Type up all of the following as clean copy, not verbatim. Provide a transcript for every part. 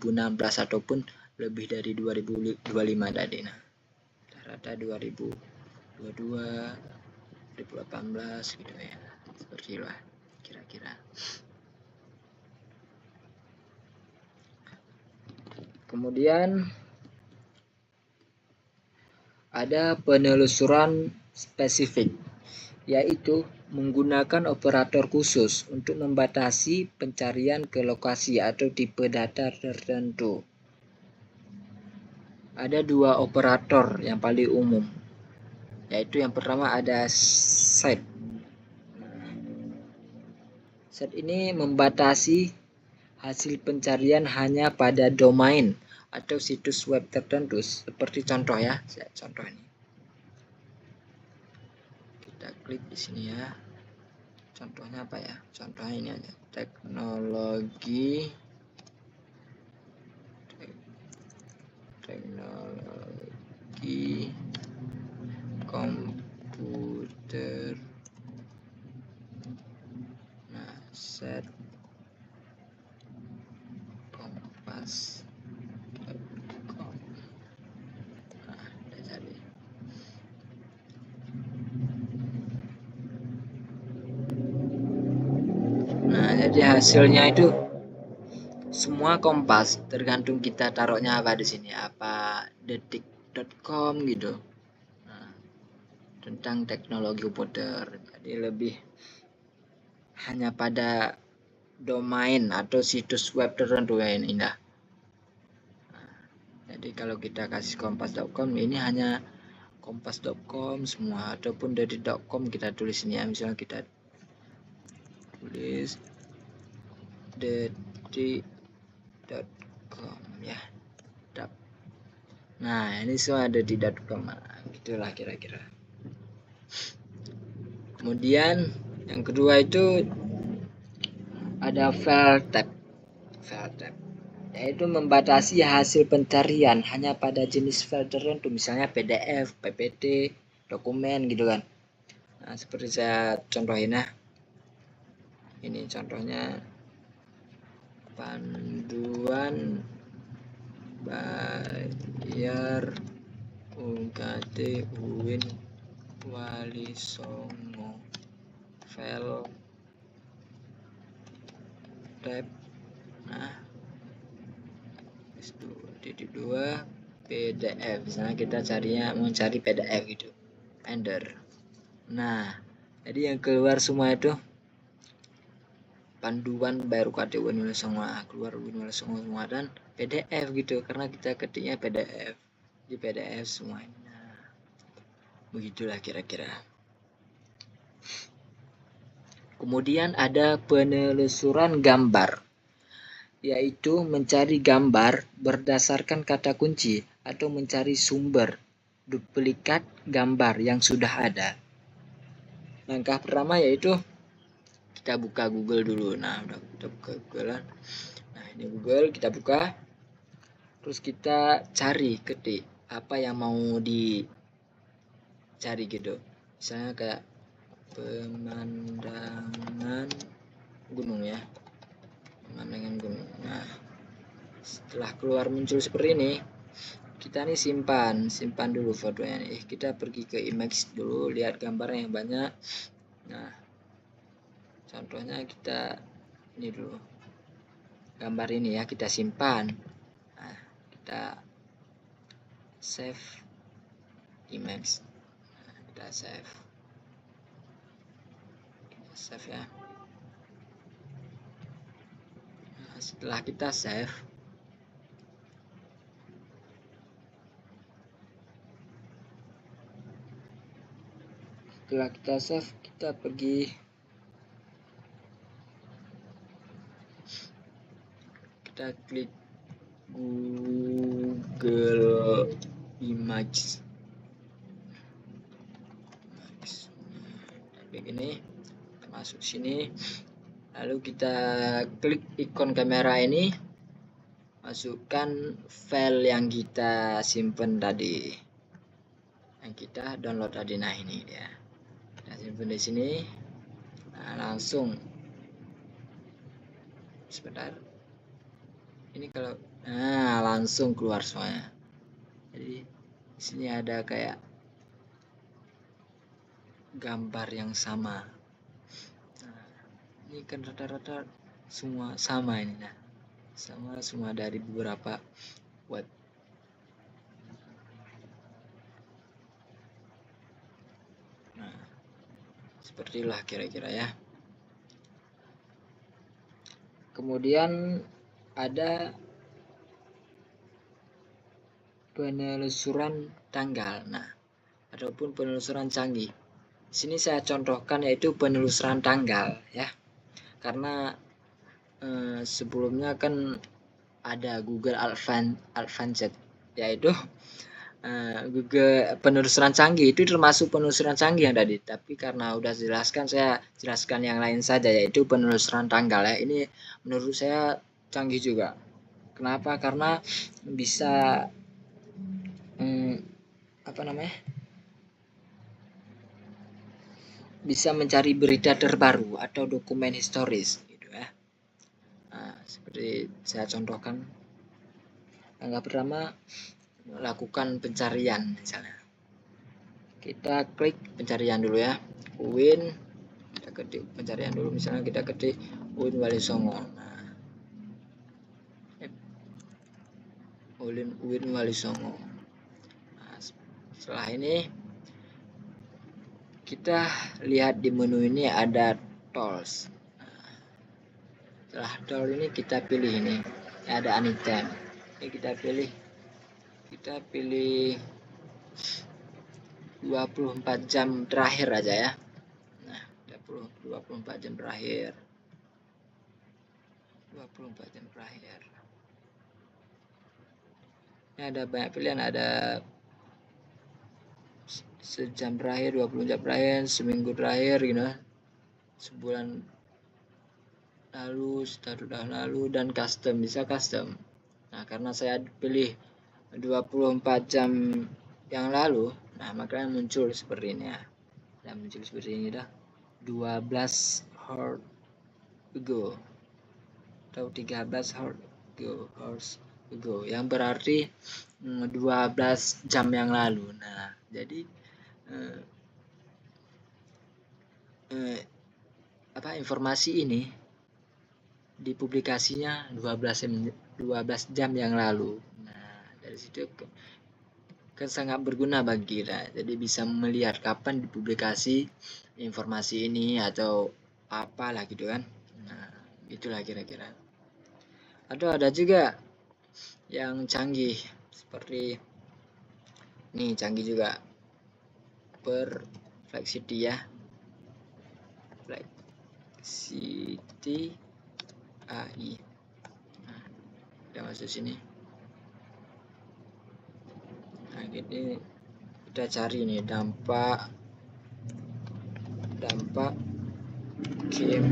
2016 ataupun lebih dari 2025 tadi. Nah, rata 2022, 2018 gitu ya. Seperti itulah kira-kira. Kemudian ada penelusuran spesifik, yaitu menggunakan operator khusus untuk membatasi pencarian ke lokasi atau tipe data tertentu. Ada dua operator yang paling umum, yaitu yang pertama ada set. Set ini membatasi hasil pencarian hanya pada domain atau situs web tertentu, seperti contoh ya, contoh ini. Kita klik di sini ya. Contohnya apa ya? Contohnya ini aja. Teknologi komputer. Nah, set kompas. Nah, jadi hasilnya itu semua kompas, tergantung kita taruhnya apa di sini, apa detik.com gitu. Nah, tentang teknologi komputer. Jadi lebih hanya pada domain atau situs web tertentu yang indah. Nah, jadi kalau kita kasih kompas.com, ini hanya kompas.com semua, ataupun detik.com kita tulis ini ya, misalnya kita tulis detik.com ya. Nah, ini semua ada di .com. Nah, gitulah kira-kira. Kemudian yang kedua itu ada file tab, yaitu membatasi hasil pencarian hanya pada jenis file tertentu, misalnya PDF, PPT, dokumen gitu kan. Nah, seperti saya contohin ya. Ini contohnya panduan bayar UKT UIN Wali Songo, file tab. Nah, titik 2 PDF, misalnya kita mau cari PDF gitu, enter. Nah, jadi yang keluar semua itu panduan bayar UKT UIN Wali Songo, keluar UIN Wali Songo semua, dan PDF gitu, karena kita ketiknya PDF di PDF semuanya. Begitulah kira-kira. Kemudian ada penelusuran gambar, yaitu mencari gambar berdasarkan kata kunci atau mencari sumber duplikat gambar yang sudah ada. Langkah pertama yaitu kita buka Google dulu. Nah, udah kita buka Google. Nah, ini Google kita buka. Terus kita ketik apa yang mau dicari gitu. Misalnya kayak pemandangan gunung ya. Pemandangan gunung. Nah, setelah keluar muncul seperti ini, kita nih simpan dulu fotonya nih. Kita pergi ke image dulu, lihat gambar yang banyak. Nah, contohnya kita ini dulu, gambar ini ya, kita simpan. Nah, kita save image. Nah, kita save ya. Nah, setelah kita save, kita pergi kita klik Google Image. Klik ini, kita masuk sini, lalu kita klik ikon kamera ini, masukkan file yang kita simpan tadi, yang kita download tadi. Nah, ini dia, kita simpan di sini. Nah, langsung sebentar, ini kalau Nah, langsung keluar semuanya. Jadi di sini ada kayak gambar yang sama. Nah, ini kan rata-rata semua sama ini. Nah, sama semua dari beberapa web. Nah, sepertilah kira-kira ya. Kemudian ada penelusuran tanggal. Nah, ataupun penelusuran canggih. Di sini saya contohkan yaitu penelusuran tanggal ya. Karena sebelumnya kan ada Google Advanced, yaitu Google penelusuran canggih itu termasuk penelusuran canggih yang tadi, tapi karena udah jelaskan saya jelaskan yang lain saja yaitu penelusuran tanggal ya. Ini menurut saya canggih juga. Kenapa? Karena bisa apa namanya? Bisa mencari berita terbaru atau dokumen historis gitu ya. Nah, seperti saya contohkan. Yang pertama, lakukan pencarian misalnya. Kita klik pencarian dulu ya. UIN, kita ketik pencarian dulu, misalnya kita ketik UIN Wali Songo. Nah, UIN Wali Songo. Nah, setelah ini kita lihat di menu ini ada tools. Nah, setelah tool ini kita pilih ini, ada anytime. Ini kita pilih 24 jam terakhir aja ya. Nah, 24 jam terakhir. 24 jam terakhir. Ini ada banyak pilihan, ada sejam terakhir, 20 jam terakhir, seminggu terakhir gitu. Sebulan lalu, satu tahun lalu, dan custom, bisa custom. Nah, karena saya pilih 24 jam yang lalu, nah makanya muncul seperti ini ya. Dan muncul seperti ini dah. 12 hours ago atau 13 hours ago, yang berarti 12 jam yang lalu. Nah, jadi informasi ini dipublikasinya 12 jam yang lalu. Nah, dari situ kan sangat berguna bagi kita. Jadi bisa melihat kapan dipublikasi informasi ini atau apalah gitu kan. Nah, itulah kira-kira. Atau ada juga yang canggih seperti ini, canggih juga Perplexity ya. Perplexity AI. Nah, kita masuk sini. Nah, ini kita cari nih dampak game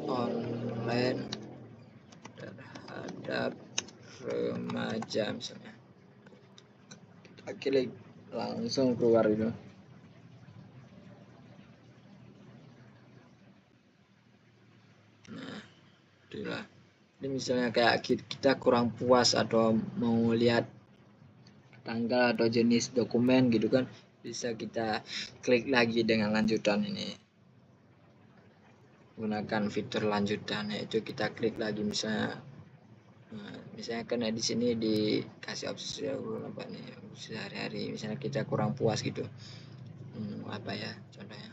online terhadap remaja misalnya. Kita klik langsung keluar itu. Nah, itulah. Ini misalnya kayak kita kurang puas atau mau lihat tanggal atau jenis dokumen gitu kan, bisa kita klik lagi dengan lanjutan ini. Gunakan fitur lanjutan, yaitu kita klik lagi misalnya kan di sini dikasih opsi apa nih, sehari-hari misalnya kita kurang puas gitu. Apa ya contohnya,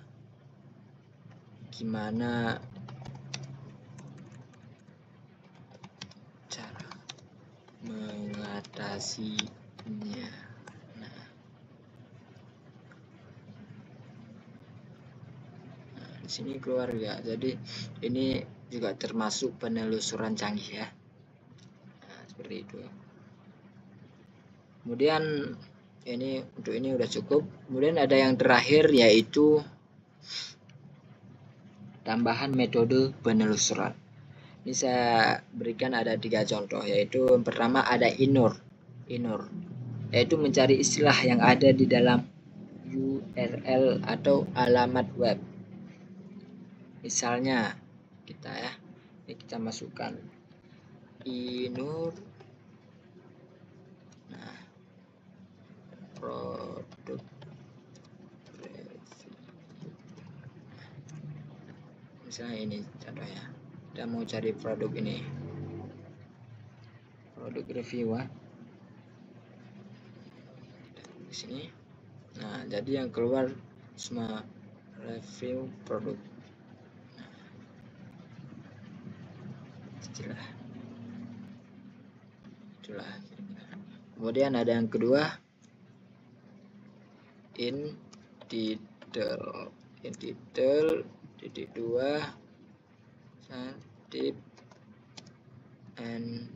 gimana cara mengatasinya. Nah, di sini keluar ya. Jadi ini juga termasuk penelusuran canggih ya. Nah, seperti itu. Kemudian untuk ini udah cukup. Kemudian ada yang terakhir yaitu tambahan metode penelusuran. Ini saya berikan ada 3 contoh, yaitu yang pertama ada inur, yaitu mencari istilah yang ada di dalam URL atau alamat web. Misalnya ini kita masukkan Inur. Nah, produk review. Misalnya ini contohnya, kita mau cari produk ini, produk review di sini. Nah, jadi yang keluar semua review produk. Nah, itulah. Kemudian ada yang kedua, in detail, titik 2 tip and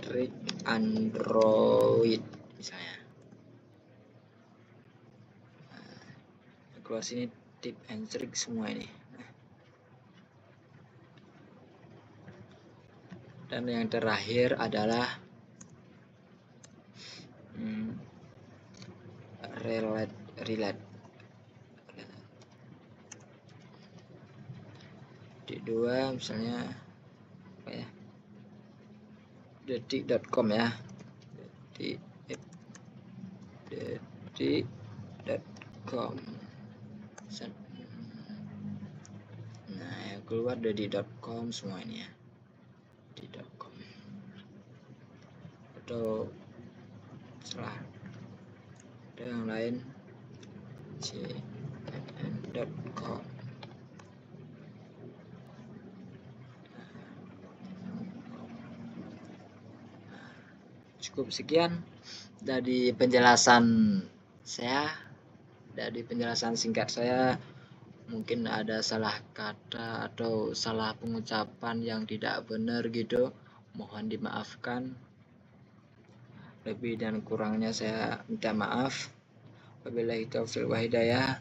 trick Android misalnya. Nah, keluar sini tip and trick semua ini. Dan yang terakhir adalah relate di 2 misalnya apa ya, detik.com ya, detik.com. Nah, yang keluar detik.com semua ini ya, detik.com. Atau salah, ada yang lain cnn.com. Cukup sekian dari penjelasan saya, dari penjelasan singkat saya. Mungkin ada salah kata atau salah pengucapan yang tidak benar gitu, mohon dimaafkan. Lebih dan kurangnya saya minta maaf. Wabillahi taufiq wa hidayah.